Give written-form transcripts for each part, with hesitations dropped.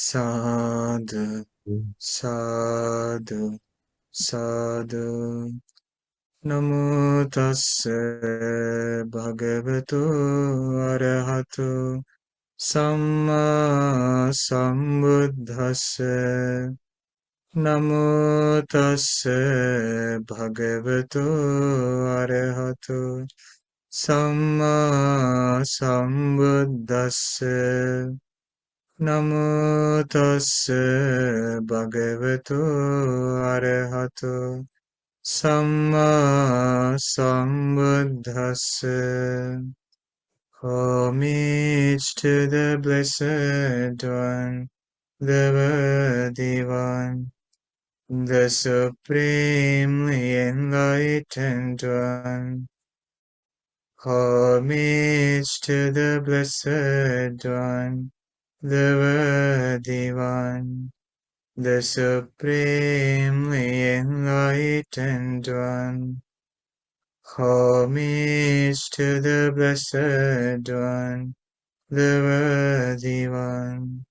Sadhu, sadhu, sadhu. Namo tassa bhagavato arahato samma sambuddhassa. Namo tassa bhagavato arahato samma sambuddhassa. Namo tassa bhagavato arahato samma sambuddhassa. Homage to the Blessed One, the Worthy One, the Supremely Enlightened One. Homage to the Blessed One, the Worthy One, the Supremely Enlightened One. Homage to the Blessed One, the Worthy One,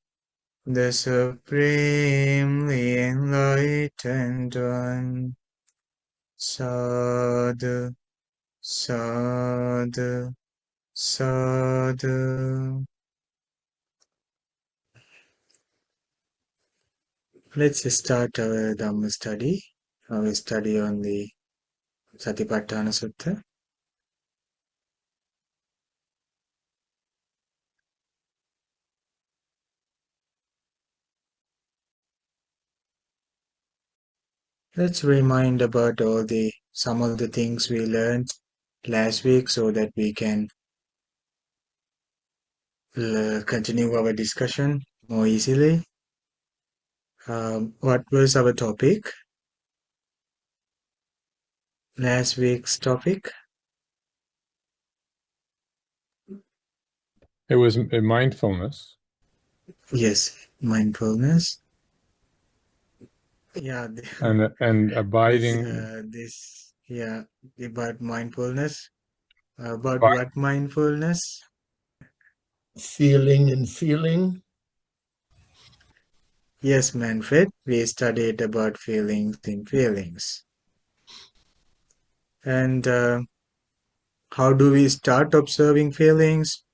the Supremely Enlightened One. Sadhu, sadhu, sadhu. Let's start our Dhamma study, our study on the Satipatthana Sutta. Let's remind about some of the things we learned last week so that we can continue our discussion more easily. What was our topic? Last week's topic? It was mindfulness. Yes, mindfulness. Yeah, and abiding. About mindfulness. About what mindfulness? Feeling and feeling. Yes, Manfred, we studied about feelings in feelings. And how do we start observing feelings?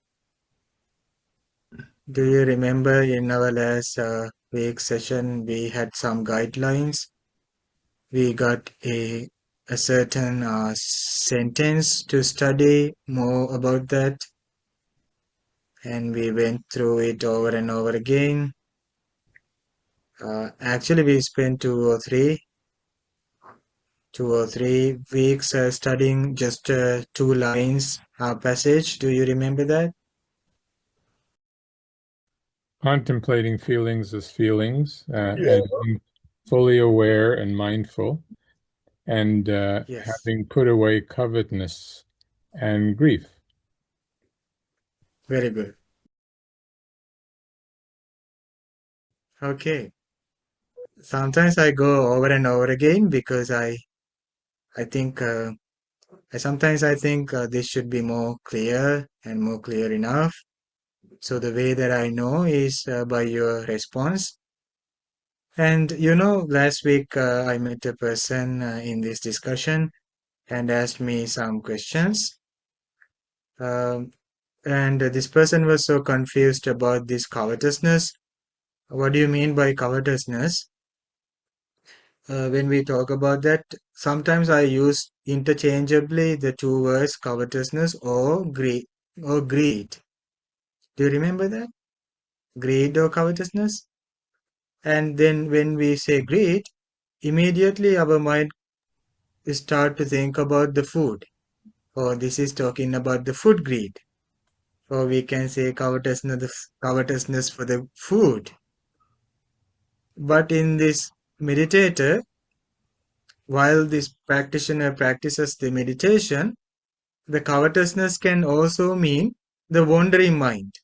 Do you remember in our last week session, we had some guidelines. We got a certain sentence to study more about that. And we went through it over and over again. Actually, we spent 2 or 3 weeks studying just 2 lines passage. Do you remember that? Contemplating feelings as feelings, and being fully aware and mindful, and Yes. having put away covetousness and grief. Very good. Okay. Sometimes I go over and over again because I think sometimes I think this should be more clear and more clear enough. So the way that I know is by your response. And last week I met a person in this discussion and asked me some questions. And this person was so confused about this covetousness. What do you mean by covetousness? When we talk about that, sometimes I use interchangeably the two words covetousness or greed. Do you remember that? Greed or covetousness? And then when we say greed, immediately our mind start to think about the food. Or this is talking about the food greed. Or we can say covetousness for the food. But in this meditator, while this practitioner practices the meditation, the covetousness can also mean the wandering mind.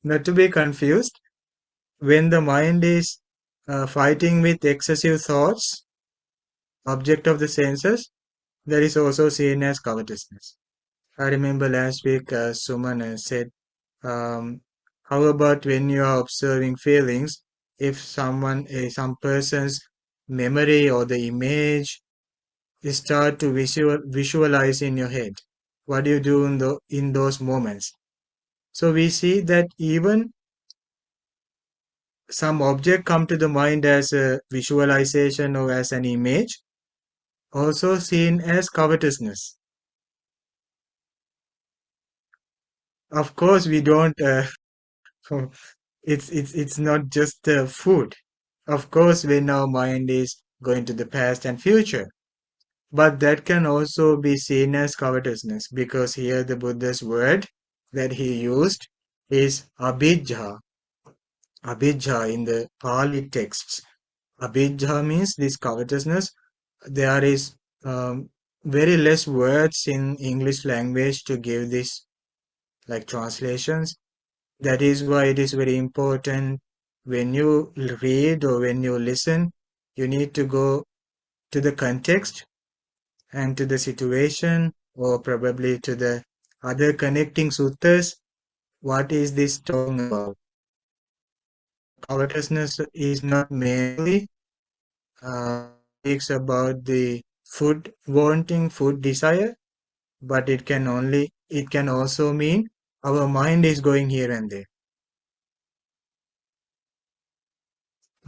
Not to be confused, when the mind is fighting with excessive thoughts, object of the senses, that is also seen as covetousness. I remember last week Suman said Um, how about when you are observing feelings? If some person's memory or the image start to visualize in your head, what do you do in those moments? So we see that even some object come to the mind as a visualization or as an image, also seen as covetousness. Of course, we don't. It's not just the food. Of course, when our mind is going to the past and future, but that can also be seen as covetousness because here the Buddha's word that he used is abhijja. Abhijja in the Pali texts. Abhijja means this covetousness. There is very less words in English language to give this like translations. That is why it is very important when you read or when you listen, you need to go to the context and to the situation or probably to the other connecting suttas. What is this talking about? Covetousness is not merely speaks about the food wanting, food desire, but it can also mean our mind is going here and there.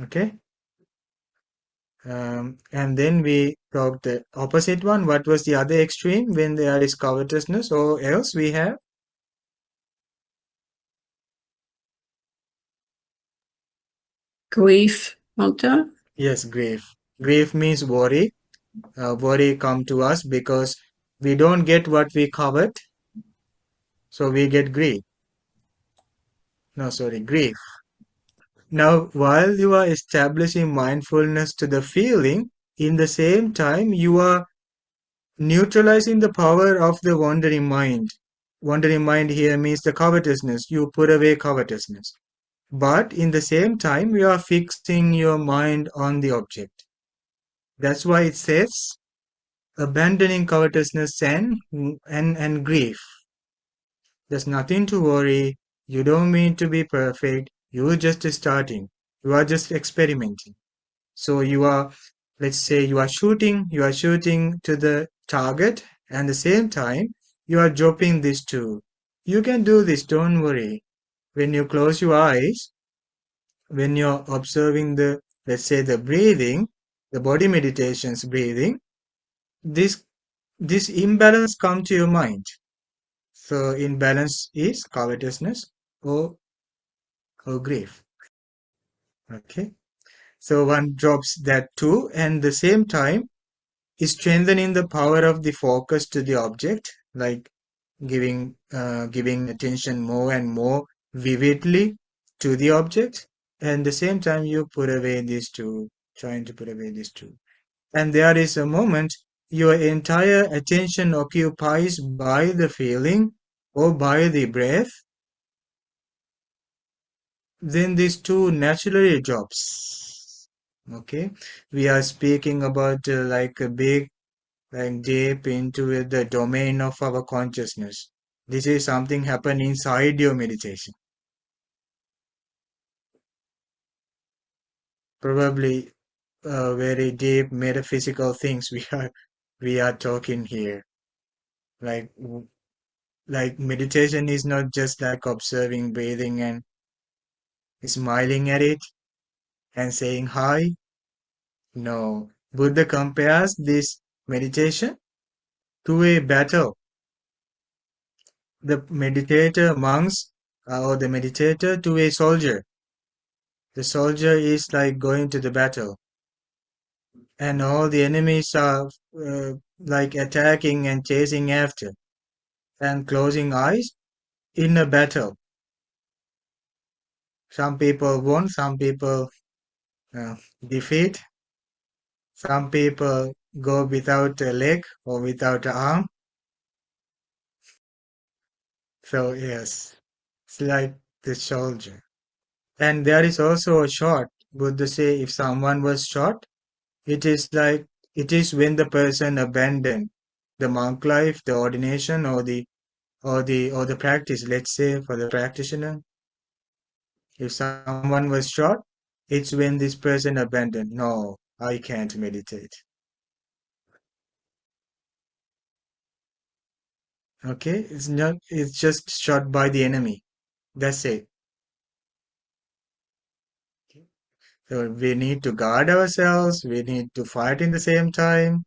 Okay. And then we talked the opposite one. What was the other extreme when there is covetousness or else we have? Grief, Doctor. Yes, grief. Grief means worry. Worry come to us because we don't get what we covet, so we get grief. No, sorry, grief. Now, while you are establishing mindfulness to the feeling, in the same time you are neutralizing the power of the wandering mind. Wandering mind here means the covetousness. You put away covetousness. But in the same time, you are fixing your mind on the object. That's why it says abandoning covetousness and grief. There's nothing to worry. You don't mean to be perfect. You're just starting. You are just experimenting. So you are, let's say you are shooting to the target and the same time you are dropping this too. You can do this, don't worry. When you close your eyes, when you're observing the, let's say the breathing, the body meditations breathing, this this imbalance come to your mind. So imbalance is covetousness or grief. Okay. So one drops that too, and the same time is strengthening the power of the focus to the object, like giving attention more and more vividly to the object, and the same time you put away these two, trying to put away these two. And there is a moment your entire attention occupies by the feeling or by the breath, then these two naturally drops. Okay, we are speaking about like a big like deep into the domain of our consciousness. This is something happen inside your meditation. Probably very deep metaphysical things we are talking here. Like like meditation is not just like observing breathing and smiling at it and saying hi. No, Buddha compares this meditation to a battle. The meditator monks or the meditator to a soldier. The soldier is like going to the battle, and all the enemies are like attacking and chasing after, and closing eyes in a battle. Some people won, some people uh, defeat, some people go without a leg or without an arm. So, yes, it's like the soldier. And there is also a shot. Buddha say if someone was shot, it is like it is when the person abandoned the monk life, the ordination, or the or the practice. Let's say for the practitioner, if someone was shot, it's when this person abandoned. No, I can't meditate. Okay, it's not. It's just shot by the enemy. That's it. So we need to guard ourselves. We need to fight in the same time.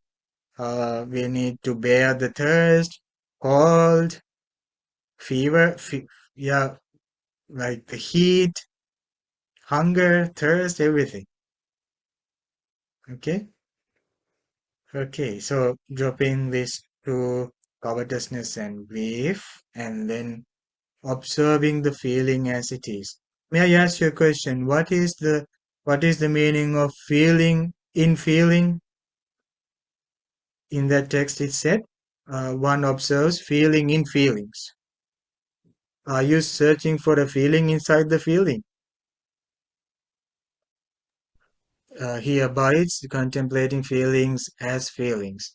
We need to bear the thirst, cold, yeah, like the heat, hunger, thirst, everything. Okay. Okay, so dropping this to covetousness and grief, and then observing the feeling as it is. May I ask you a question? What is the meaning of feeling in feeling? In that text it said, one observes feeling in feelings. Are you searching for a feeling inside the feeling? He abides contemplating feelings as feelings.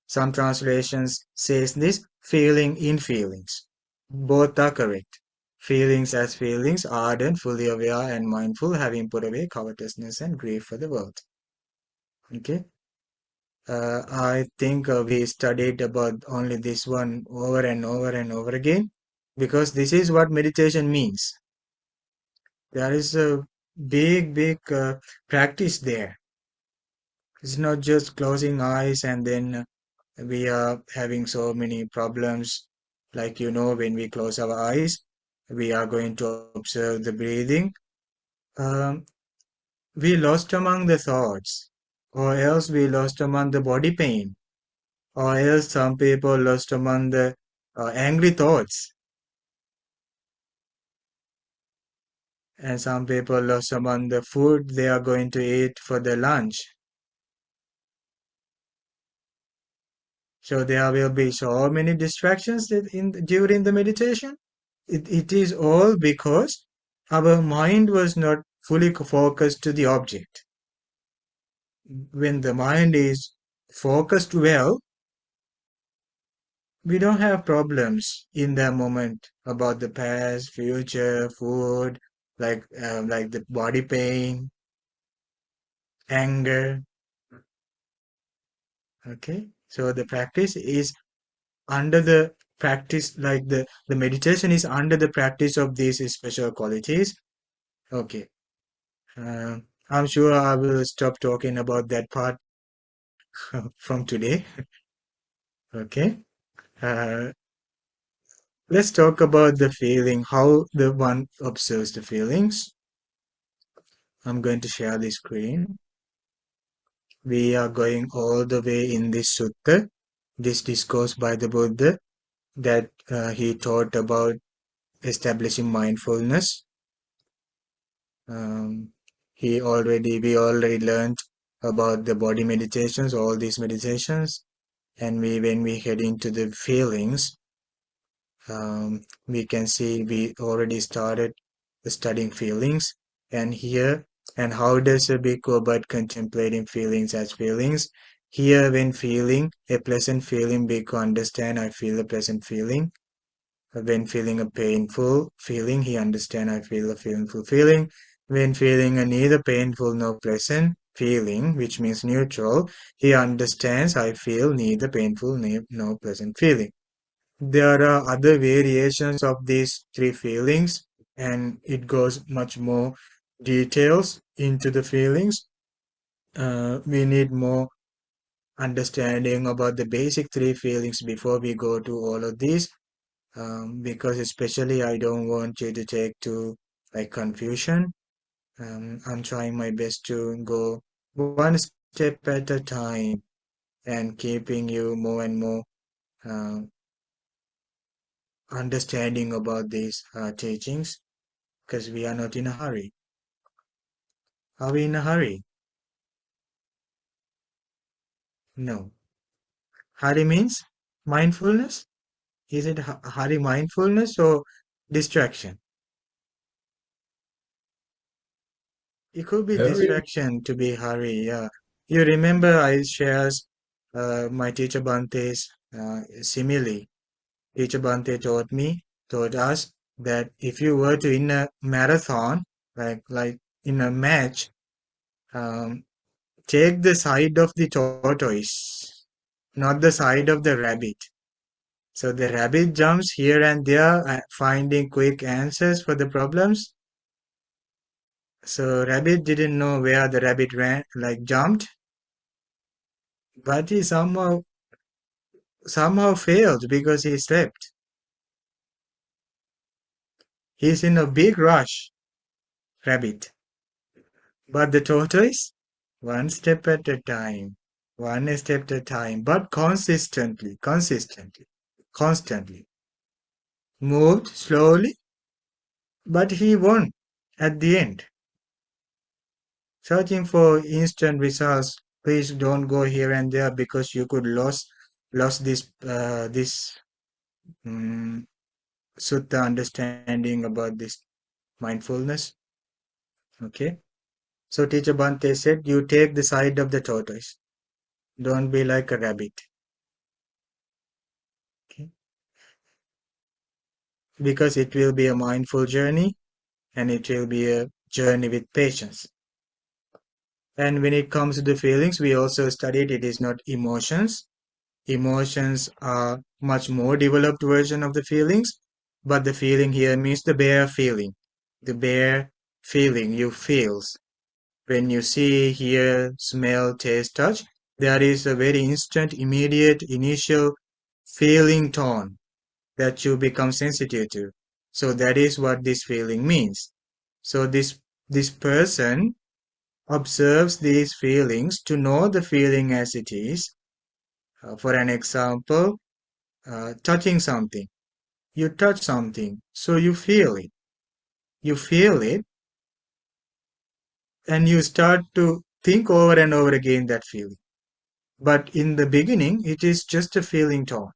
Some translations says this, feeling in feelings. Both are correct. Feelings as feelings, ardent, fully aware and mindful, having put away covetousness and grief for the world. Okay. I think we studied about only this one over and over and over again because this is what meditation means. There is a big practice there. It's not just closing eyes and then we are having so many problems. Like, when we close our eyes, we are going to observe the breathing. Um, we lost among the thoughts, or else we lost among the body pain, or else some people lost among the angry thoughts, and some people lost among the food they are going to eat for the lunch. So there will be so many distractions during the meditation. It is all because our mind was not fully focused to the object. When the mind is focused well, we don't have problems in the moment about the past, future, food, like the body pain, anger. Okay, so the practice is under the practice, like the meditation is under the practice of these special qualities. Okay, uh, I'm sure I will stop talking about that part from today. Okay, uh, let's talk about the feeling, how the one observes the feelings. I'm going to share the screen. We are going all the way in this sutta, this discourse by the Buddha that he taught about establishing mindfulness. Um, we already learned about the body meditations, all these meditations, and when we head into the feelings, we can see we already started studying feelings, and here, and how does a bhikkhu about contemplating feelings as feelings? Here, when feeling a pleasant feeling, bhikkhu understand I feel a pleasant feeling. When feeling a painful feeling, he understand I feel a painful feeling. When feeling a neither painful nor pleasant feeling, which means neutral, he understands I feel neither painful nor pleasant feeling. There are other variations of these three feelings, and it goes much more details into the feelings. We need more understanding about the basic three feelings before we go to all of these, because especially I don't want you to take to like confusion. I'm trying my best to go one step at a time and keeping you more and more uh, understanding about these teachings because we are not in a hurry. Are we in a hurry? No. Hurry means mindfulness. Is it hurry mindfulness or distraction? It could be Hurry. distraction to be hurry. Yeah. You remember I shares my teacher Bante's simile. Teacher Bante taught us that if you were to in a marathon, like in a match, um, take the side of the tortoise, not the side of the rabbit. So the rabbit jumps here and there, finding quick answers for the problems. So rabbit didn't know where the rabbit ran, like jumped, but he somehow failed because he slept. He's in a big rush, rabbit. But the tortoise, one step at a time, one step at a time, but constantly. Moved slowly, but he won at the end. Searching for instant results, please don't go here and there because you could lost this um, sutta understanding about this mindfulness. Okay. So Teacher Bante said, you take the side of the tortoise. Don't be like a rabbit. Okay. Because it will be a mindful journey and it will be a journey with patience. And when it comes to the feelings, we also studied it is not emotions. Emotions are much more developed version of the feelings, but the feeling here means the bare feeling. The bare feeling you feels. When you see, hear, smell, taste, touch, there is a very instant, immediate, initial feeling tone that you become sensitive to. So that is what this feeling means. So this person observes these feelings to know the feeling as it is. For an example, touching something. You touch something, so you feel it. You feel it, and you start to think over and over again that feeling. But in the beginning, it is just a feeling tone.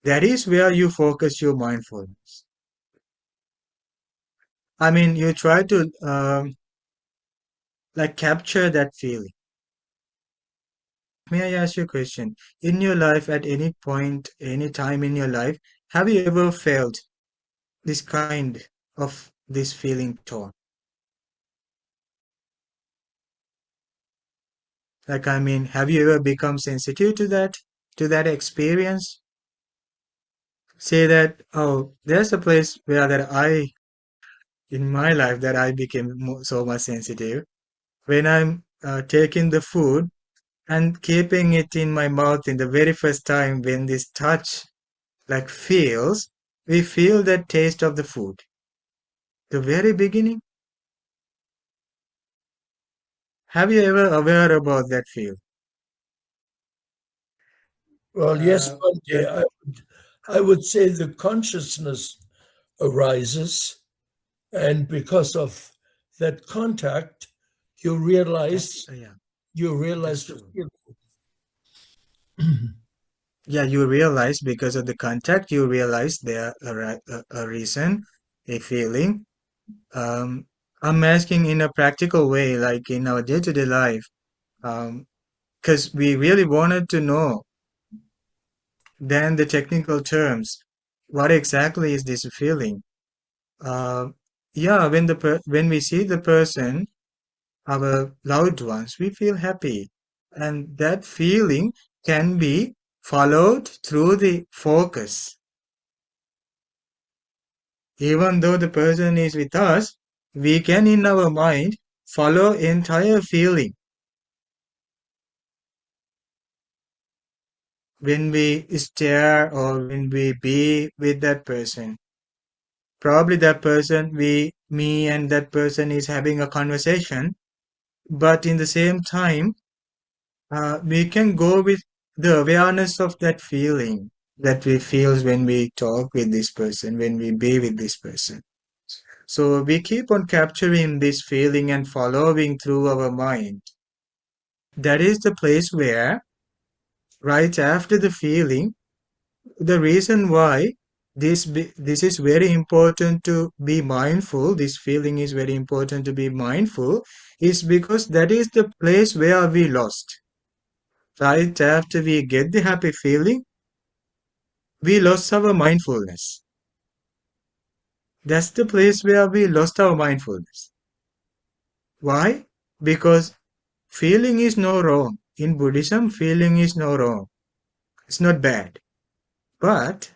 That is where you focus your mindfulness. I mean, you try to like capture that feeling. May I ask you a question? In your life, at any point, any time in your life, have you ever felt this kind of this feeling tone? Like, I mean, have you ever become sensitive to that experience? Say that, oh, there's a place where in my life, that I became so much sensitive. When I'm taking the food and keeping it in my mouth in the very first time when this touch like we feel that taste of the food. The very beginning. Have you ever aware about that feel? Well, yes, That, Bhante, I would say the consciousness arises, and because of that contact, you realize yeah, you that's realize the true. feeling. Yeah, you realize because of the contact, you realize there a reason, a feeling. Um, I'm asking in a practical way, like in our day-to-day life, because we really wanted to know then the technical terms. What exactly is this feeling? Uh, yeah, when we see the person, our loved ones, we feel happy, and that feeling can be followed through the focus. Even though the person is with us, we can in our mind follow entire feeling when we stare or when we be with that person. Probably that person, me and that person is having a conversation, but in the same time, we can go with the awareness of that feeling that we feel when we talk with this person, when we be with this person. So we keep on capturing this feeling and following through our mind. That is the place where, right after the feeling, the reason why this is very important to be mindful, this feeling is very important to be mindful, is because that is the place where we lost. Right after we get the happy feeling, we lost our mindfulness. That's the place where we lost our mindfulness. Why? Because feeling is no wrong. In Buddhism, feeling is no wrong. It's not bad. But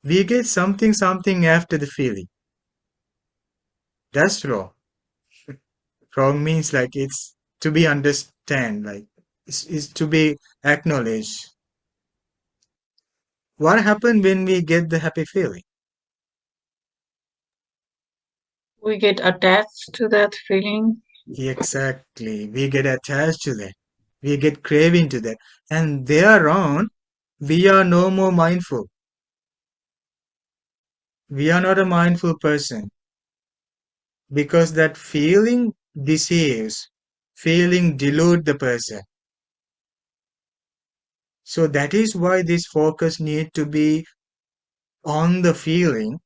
we get something after the feeling. That's wrong. Wrong means like it's to be understand, like it's to be acknowledged. What happened when we get the happy feeling? We get attached to that feeling. Exactly. We get attached to that. We get craving to that. And thereon, we are no more mindful. We are not a mindful person because that feeling deceives, feeling delude the person. So that is why this focus need to be on the feeling,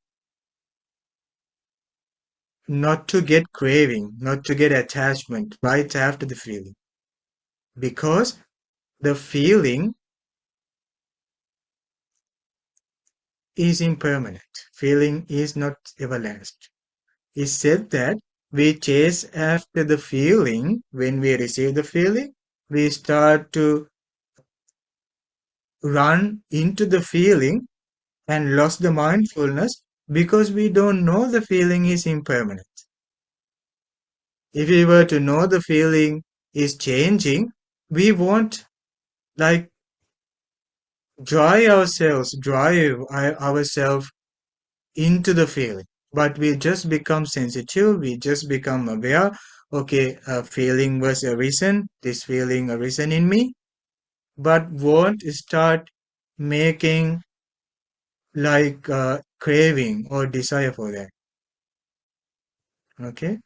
not to get craving, not to get attachment right after the feeling. Because the feeling is impermanent. Feeling is not everlasting. It's said that we chase after the feeling. When we receive the feeling, we start to run into the feeling and lost the mindfulness because we don't know the feeling is impermanent. If we were to know the feeling is changing, we won't like drive ourselves into the feeling. But we just become sensitive, we just become aware. Okay, a feeling was arisen, this feeling arisen in me, but won't start making like craving or desire for that. Okay,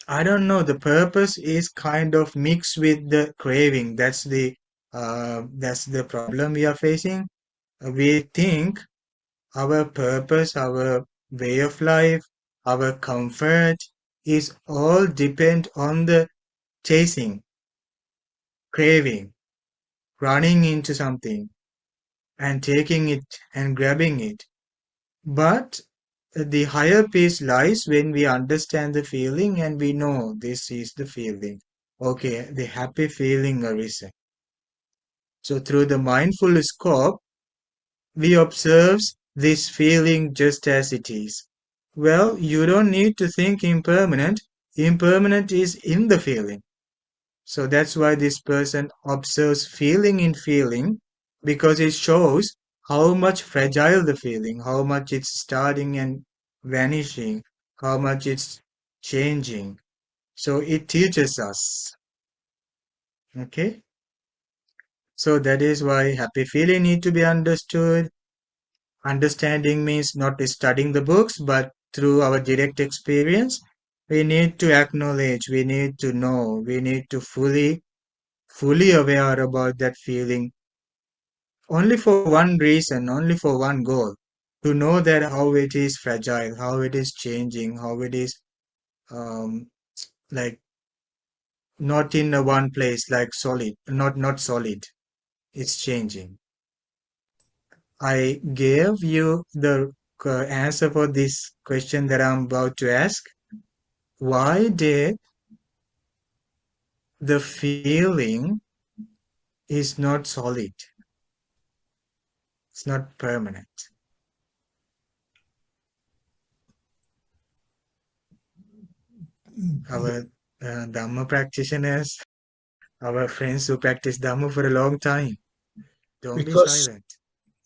I don't know. The purpose is kind of mixed with the craving. That's the problem we are facing. We think our purpose, our way of life, our comfort is all depend on the chasing, craving, running into something and taking it and grabbing it. But the higher peace lies when we understand the feeling and we know this is the feeling. Okay, the happy feeling arisen. So through the mindful scope, we observe this feeling just as it is. Well, you don't need to think impermanent. Impermanent is in the feeling. So that's why this person observes feeling in feeling because it shows how much fragile the feeling, how much it's starting and vanishing, how much it's changing. So it teaches us. Okay? So that is why happy feeling need to be understood. Understanding means not studying the books, but through our direct experience, we need to acknowledge, we need to know, we need to fully aware about that feeling only for one reason, only for one goal, to know that how it is fragile, how it is changing, how it is um, like not in a one place, like solid, not solid. It's changing. I gave you the answer for this question that I'm about to ask. Why did the feeling is not solid? It's not permanent. Our Dhamma practitioners, our friends who practice Dhamma for a long time, don't be because silent.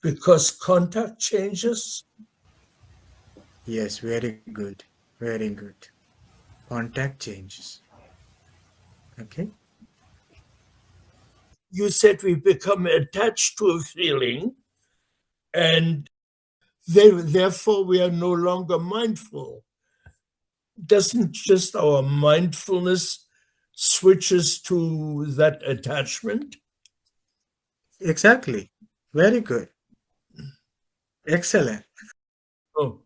because contact changes. Yes, very good. Very good. Contact changes. Okay? You said we become attached to a feeling, and therefore we are no longer mindful. Doesn't just our mindfulness switches to that attachment? Exactly. Very good. Excellent. Oh,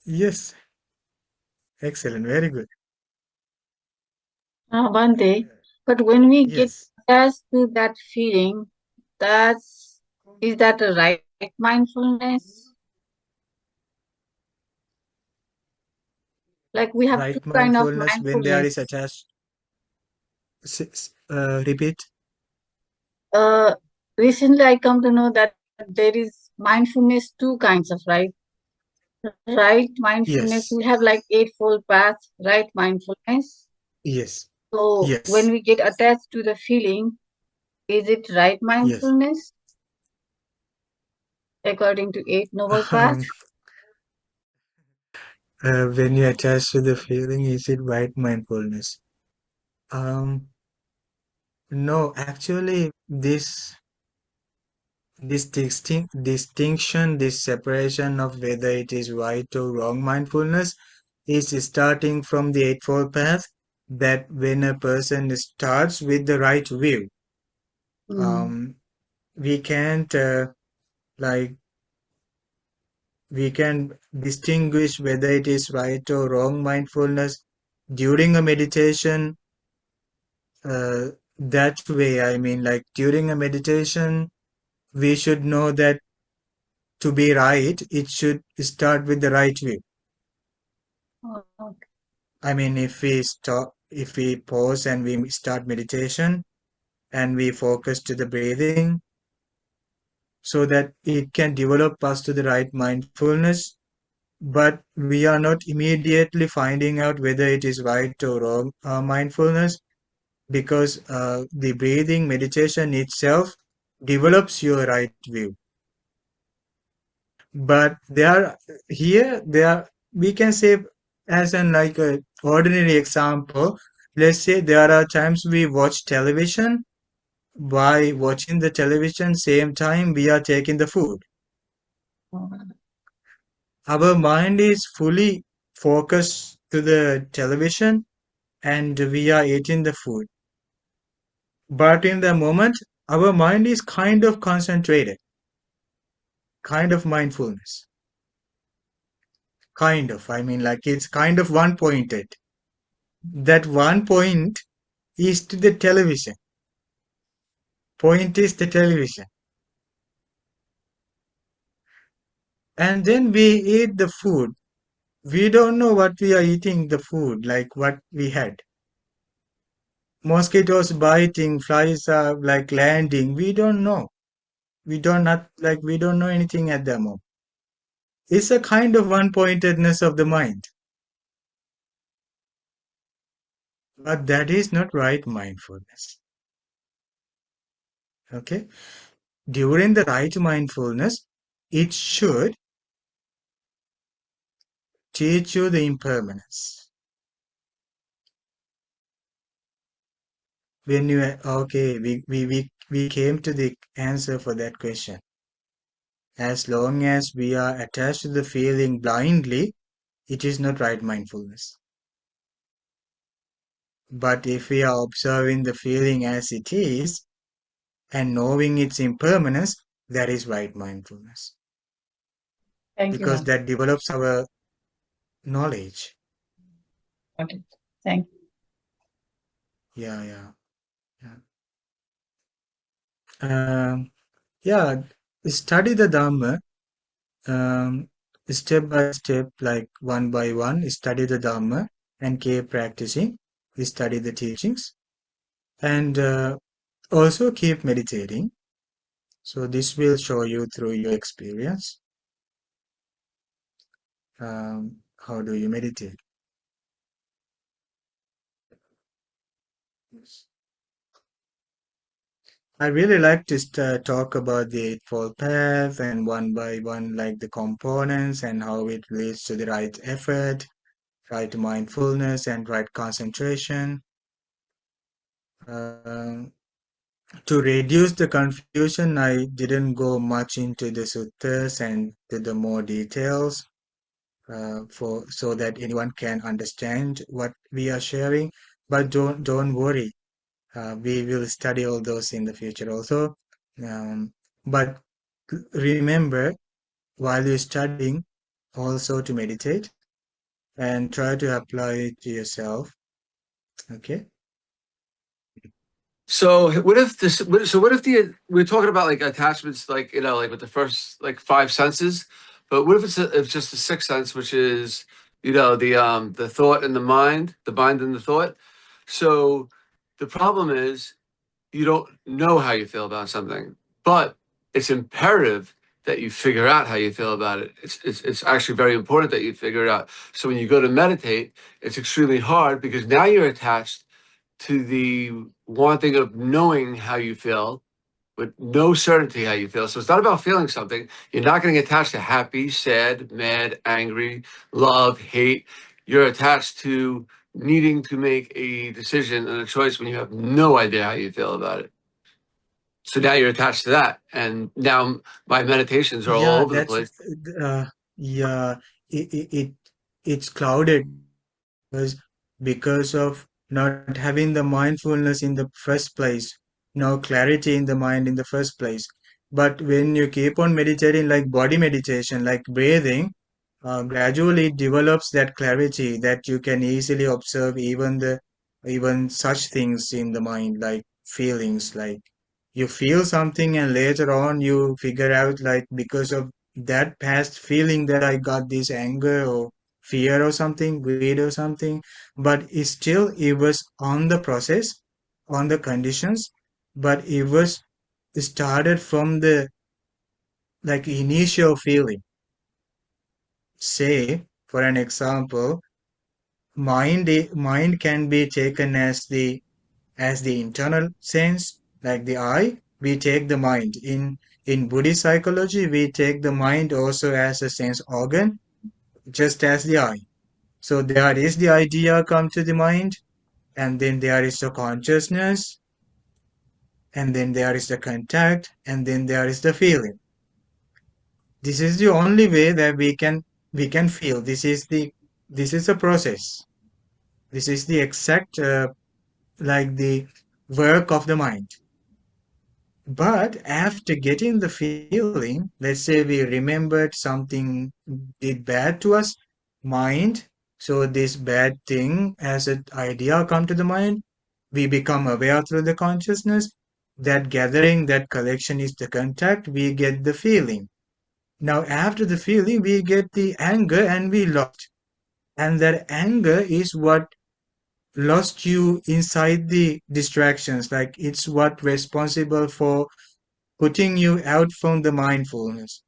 Yes. Excellent. Very good. Bhante, but when we get Yes. attached to that feeling, is that a right mindfulness? Like we have two Right kind of mindfulness when there is mindfulness. attached. Repeat. Uh, Recently I come to know that there is mindfulness two kinds of right mindfulness. Yes, We have like eightfold path, right mindfulness. yes, So when yes, we get attached to the feeling, is it right yes. mindfulness according to eight noble path? Um, when you attach to the feeling, is it right mindfulness? Um, no, actually, this distinction, this separation of whether it is right or wrong mindfulness is starting from the Eightfold Path, that when a person starts with the right view, Mm. um, we can't like we can distinguish whether it is right or wrong mindfulness during a meditation. That way, I mean, like during a meditation, we should know that to be right, it should start with the right view. Okay. I mean, if we pause and we start meditation and we focus to the breathing so that it can develop us to the right mindfulness, but we are not immediately finding out whether it is right or wrong mindfulness, because the breathing meditation itself develops your right view. But there we can say, as an like a ordinary example, let's say there are times we watch television. By watching the television same time we are taking the food, our mind is fully focused to the television and we are eating the food. But in the moment, our mind is kind of concentrated, kind of mindfulness. Kind of, I mean, like it's kind of one pointed. That one point is to the television. Point is the television. And then we eat the food. We don't know what we are eating the food, like what we had. Mosquitoes biting, flies are like landing. We don't know. We don't know anything at the moment. It's a kind of one-pointedness of the mind. But that is not right mindfulness. Okay? During the right mindfulness, it should teach you the impermanence. When you okay, we came to the answer for that question. As long as we are attached to the feeling blindly, it is not right mindfulness. But if we are observing the feeling as it is and knowing its impermanence, that is right mindfulness. Thank you, Because ma'am. that develops our knowledge. Okay. Thank you. Yeah, yeah, yeah. Yeah, study the Dhamma um, step by step, like one by one, study the Dhamma and keep practicing. Study the teachings and also keep meditating. So this will show you through your experience. How do you meditate? I really like to talk about the Eightfold Path and one by one, like the components and how it leads to the right effort, right mindfulness, and right concentration. Uh, to reduce the confusion, I didn't go much into the suttas and to the more details for so that anyone can understand what we are sharing. But don't worry, we will study all those in the future also. But remember, while you're studying, also to meditate and try to apply it to yourself. Okay. So what if this? What if we're talking about like attachments, like like with the first like five senses, but what if it's just the sixth sense, which is the thought and the mind and the thought. So the problem is you don't know how you feel about something, but it's imperative that you figure out how you feel about it. It's actually very important that you figure it out. So when you go to meditate, it's extremely hard because now you're attached to the wanting of knowing how you feel with no certainty how you feel. So it's not about feeling something. You're not getting attached to happy, sad, mad, angry, love, hate. You're attached to needing to make a decision and a choice when you have no idea how you feel about it. So now you're attached to that. And now my meditations are all Yeah, over the that's place. yeah. It it's clouded because of not having the mindfulness in the first place, no clarity in the mind in the first place. But when you keep on meditating, like body meditation, like breathing, gradually it develops that clarity that you can easily observe even such things in the mind, like feelings, like you feel something and later on you figure out like because of that past feeling that I got this anger or fear or something, greed or something, but it was on the process, on the conditions, but it was started from the like initial feeling. Say, for an example, mind can be taken as the internal sense, like the eye. We take the mind in Buddhist psychology. We take the mind also as a sense organ, just as the eye. So there is the idea come to the mind, and then there is the consciousness, and then there is the contact, and then there is the feeling. This is the only way that we can feel. This is a process. This is the exact like the work of the mind. But after getting the feeling, let's say we remembered something did bad to us, mind. So this bad thing as an idea come to the mind, we become aware through the consciousness. That gathering, that collection is the contact, we get the feeling. Now after the feeling, we get the anger and we lost. And that anger is what lost you inside the distractions. Like it's what responsible for putting you out from the mindfulness,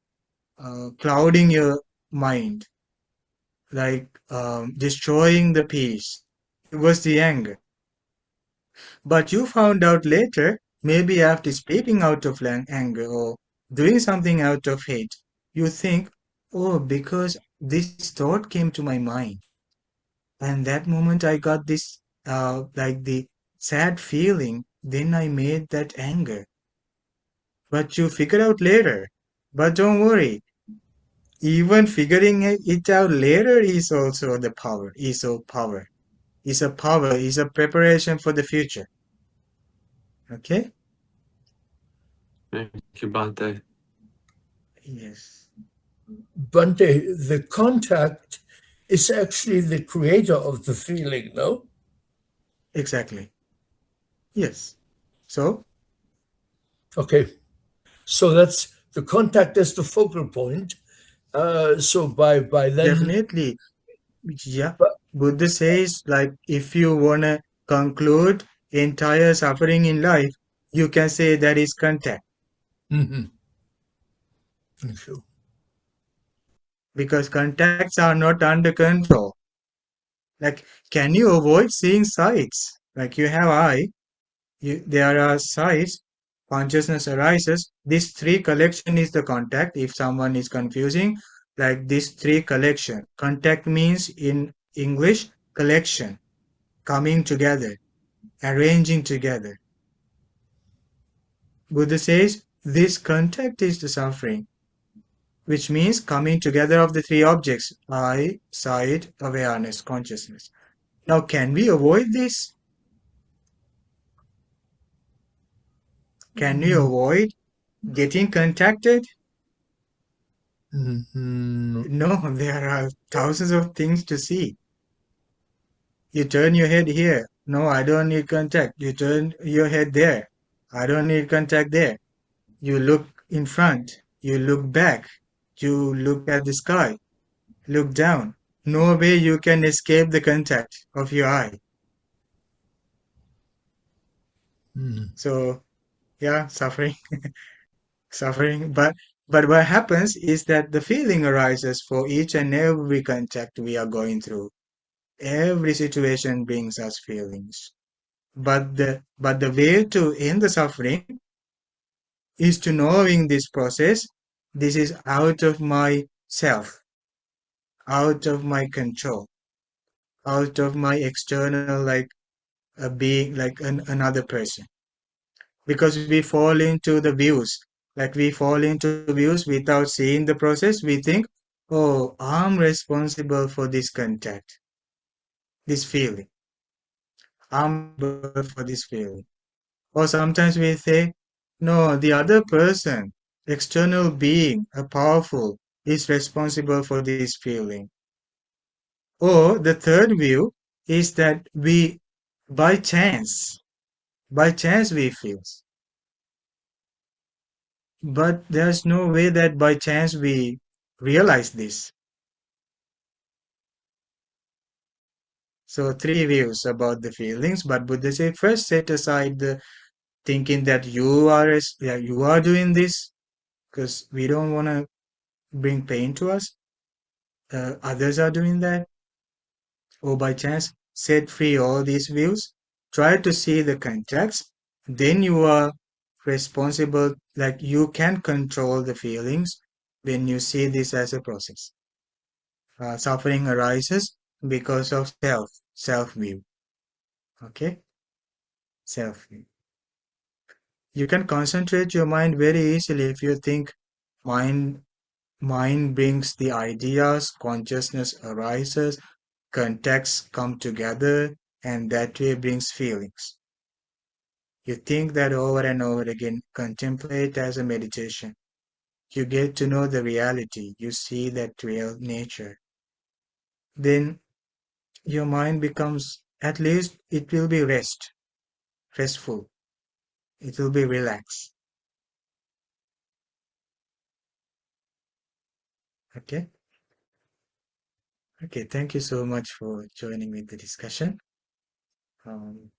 clouding your mind, like destroying the peace. It was the anger. But you found out later, maybe after speaking out of anger or doing something out of hate, you think, oh, because this thought came to my mind. And that moment I got this, like the sad feeling, then I made that anger. But you figure out later. But don't worry, even figuring it out later is also the power, is a preparation for the future. Okay? Thank you, Bhante. Yes. Bhante, the contact is actually the creator of the feeling, no? Exactly. Yes. So? Okay. So that's the contact is the focal point. So by then... Definitely. Yeah. Buddha says, like, if you want to conclude entire suffering in life, you can say that is contact. Mm-hmm. Thank you. Because contacts are not under control. Like, can you avoid seeing sights? Like, you have eye, there are sights, consciousness arises. This three collection is the contact. If someone is confusing, like this three collection. Contact means in English, collection, coming together, arranging together. Buddha says this contact is the suffering, which means coming together of the three objects, eye, sight, awareness, consciousness. Now, can we avoid this? Can we avoid getting contacted? No, there are thousands of things to see. You turn your head here, No, I don't need contact. You turn your head there. I don't need contact there. You look in front. You look back. You look at the sky. Look down. No way you can escape the contact of your eye. So, yeah, suffering, suffering. But what happens is that the feeling arises for each and every contact we are going through. Every situation brings us feelings. But the way to end the suffering is to knowing this process. This is out of my self, out of my control, out of my external, like a being, like another person. Because we fall into the views, like we fall into views without seeing the process. We think, oh, I'm responsible for this contact, this feeling. I'm responsible for this feeling. Or sometimes we say, no, the other person, external being, a powerful, is responsible for this feeling. Or the third view is that we, by chance we feel. But there's no way that by chance we realize this. So three views about the feelings, but Buddha said first set aside the thinking that you are doing this because we don't want to bring pain to us. Others are doing that, or by chance set free all these views. Try to see the context. Then you are responsible, like you can control the feelings when you see this as a process. Suffering arises because of self-view. Okay? Self-view. You can concentrate your mind very easily if you think mind brings the ideas, consciousness arises, contexts come together, and that way brings feelings. You think that over and over again, contemplate as a meditation. You get to know the reality, you see that real nature. Then your mind becomes, at least it will be restful. It will be relaxed. Okay? Okay, thank you so much for joining me in the discussion. Um,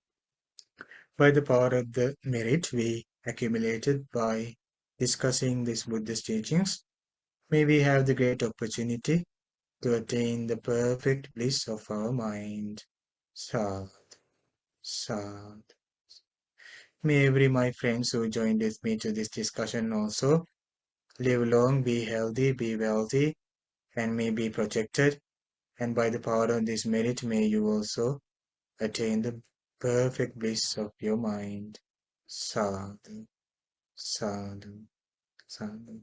by the power of the merit we accumulated by discussing these Buddhist teachings, may we have the great opportunity to attain the perfect bliss of our mind. Sad, sad. May every my friends who joined with me to this discussion also live long, be healthy, be wealthy, and may be protected. And by the power of this merit, may you also attain the perfect bliss of your mind. Sadhu, sadhu, sadhu.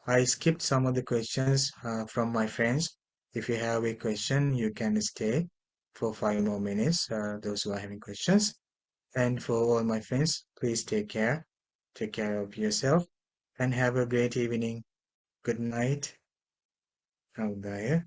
I skipped some of the questions from my friends. If you have a question, you can stay for 5 more minutes, those who are having questions. And for all my friends, please take care. Take care of yourself and have a great evening. Good night. Audaya.